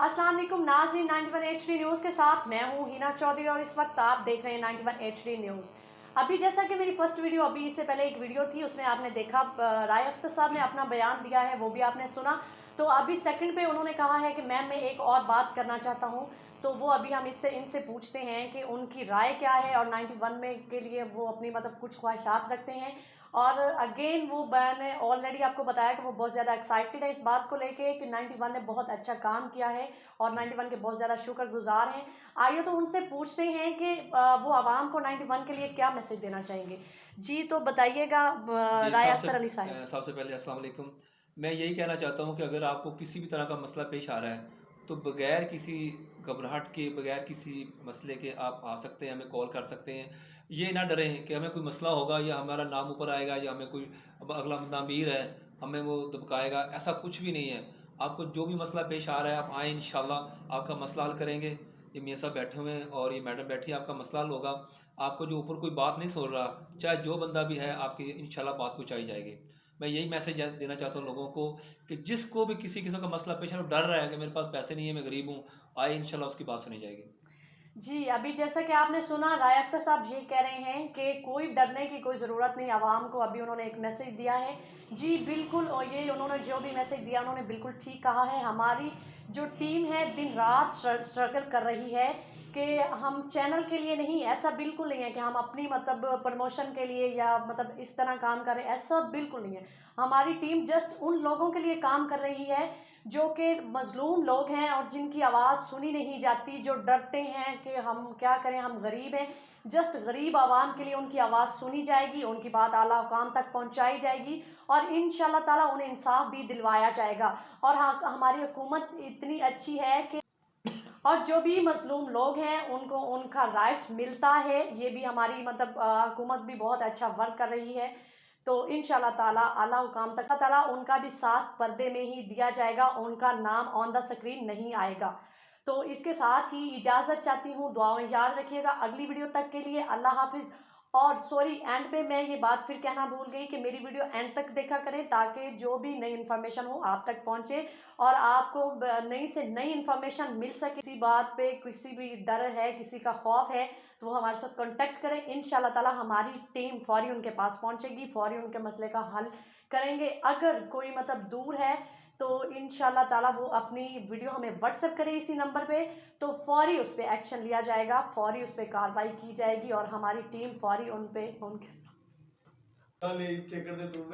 अस्सलाम वालेकुम नाज़रीन, 91 HD न्यूज़ के साथ मैं हूँ हिना चौधरी और इस वक्त आप देख रहे हैं 91 HD न्यूज़। अभी जैसा कि मेरी फर्स्ट वीडियो अभी इससे पहले एक वीडियो थी, उसमें आपने देखा राय अख्तर साहब ने अपना बयान दिया है, वो भी आपने सुना। तो अभी सेकंड पे उन्होंने कहा है कि मैम मैं एक और बात करना चाहता हूँ, तो वो अभी हम इनसे पूछते हैं कि उनकी राय क्या है और 91 में के लिए वो अपनी मतलब कुछ ख्वाहिशात रखते हैं। और अगेन वो मैंने ऑलरेडी आपको बताया कि वो बहुत ज़्यादा एक्साइटेड है इस बात को लेके कि 91 ने बहुत अच्छा काम किया है और 91 के बहुत ज़्यादा शुक्रगुजार हैं। आइए तो उनसे पूछते हैं कि वो आवाम को 91 के लिए क्या मैसेज देना चाहेंगे। जी तो बताइएगा जी, राय अख्तर अली साहब। सबसे पहले अस्सलाम वालेकुम। मैं यही कहना चाहता हूँ कि अगर आपको किसी भी तरह का मसला पेश आ रहा है, तो बगैर किसी घबराहट के, बगैर किसी मसले के आप आ सकते हैं, हमें कॉल कर सकते हैं। ये ना डरें कि हमें कोई मसला होगा या हमारा नाम ऊपर आएगा या हमें कोई अब अगला बंदा अमीर है, हमें वो दबकाएगा, ऐसा कुछ भी नहीं है। आपको जो भी मसला पेश आ रहा है, आप आएँ इंशाअल्लाह आपका मसला हल करेंगे। ये मियाँ साहब बैठे हुए हैं और ये मैडम बैठी है, आपका मसला हल होगा। आपको जो ऊपर कोई बात नहीं सुन रहा, चाहे जो बंदा भी है, आपकी इंशाल्लाह बात पहुँचाई जाएगी। मैं यही मैसेज देना चाहता हूँ लोगों को कि जिसको भी किसी किस्म का मसला पेश है, वो डर रहा है कि मेरे पास पैसे नहीं है, मैं गरीब हूँ, आए इंशाल्लाह उसकी बात सुनी जाएगी। जी, अभी जैसा कि आपने सुना राय अख्तर साहब ये कह रहे हैं कि कोई डरने की कोई ज़रूरत नहीं आवाम को, अभी उन्होंने एक मैसेज दिया है। जी बिल्कुल, और ये उन्होंने जो भी मैसेज दिया उन्होंने बिल्कुल ठीक कहा है। हमारी जो टीम है दिन रात स्ट्रगल कर रही है कि हम चैनल के लिए नहीं, ऐसा बिल्कुल नहीं है कि हम अपनी मतलब प्रमोशन के लिए या मतलब इस तरह काम कर रहे हैं, ऐसा बिल्कुल नहीं है। हमारी टीम जस्ट उन लोगों के लिए काम कर रही है जो कि मज़लूम लोग हैं और जिनकी आवाज़ सुनी नहीं जाती, जो डरते हैं कि हम क्या करें, हम गरीब हैं। जस्ट गरीब आवाम के लिए उनकी आवाज़ सुनी जाएगी, उनकी बात आला हुकाम तक पहुंचाई जाएगी और इंशाल्लाह ताला उन्हें इंसाफ भी दिलवाया जाएगा। और हाँ, हमारी हुकूमत इतनी अच्छी है कि और जो भी मज़लूम लोग हैं उनको उनका राइट मिलता है। ये भी हमारी मतलब हुकूमत भी बहुत अच्छा वर्क कर रही है। तो इंशाल्लाह ताला आला हुकाम तक ताला उनका भी साथ पर्दे में ही दिया जाएगा, उनका नाम ऑन द स्क्रीन नहीं आएगा। तो इसके साथ ही इजाज़त चाहती हूँ, दुआओं में याद रखिएगा। अगली वीडियो तक के लिए अल्लाह हाफ़िज़। और सॉरी, एंड पे मैं ये बात फिर कहना भूल गई कि मेरी वीडियो एंड तक देखा करें ताकि जो भी नई इन्फॉर्मेशन हो आप तक पहुंचे और आपको नई से नई इन्फॉर्मेशन मिल सके। किसी बात पे किसी भी डर है, किसी का खौफ है, तो वो हमारे साथ कांटेक्ट करें। इंशाल्लाह ताला हमारी टीम फौरी उनके पास पहुंचेगी, फौरी उनके मसले का हल करेंगे। अगर कोई मतलब दूर है तो इंशाल्लाह ताला वो अपनी वीडियो हमें व्हाट्सएप करे इसी नंबर पे, तो फौरी उस पर एक्शन लिया जाएगा, फौरी उस पर कार्रवाई की जाएगी और हमारी टीम फौरी उन पे उनके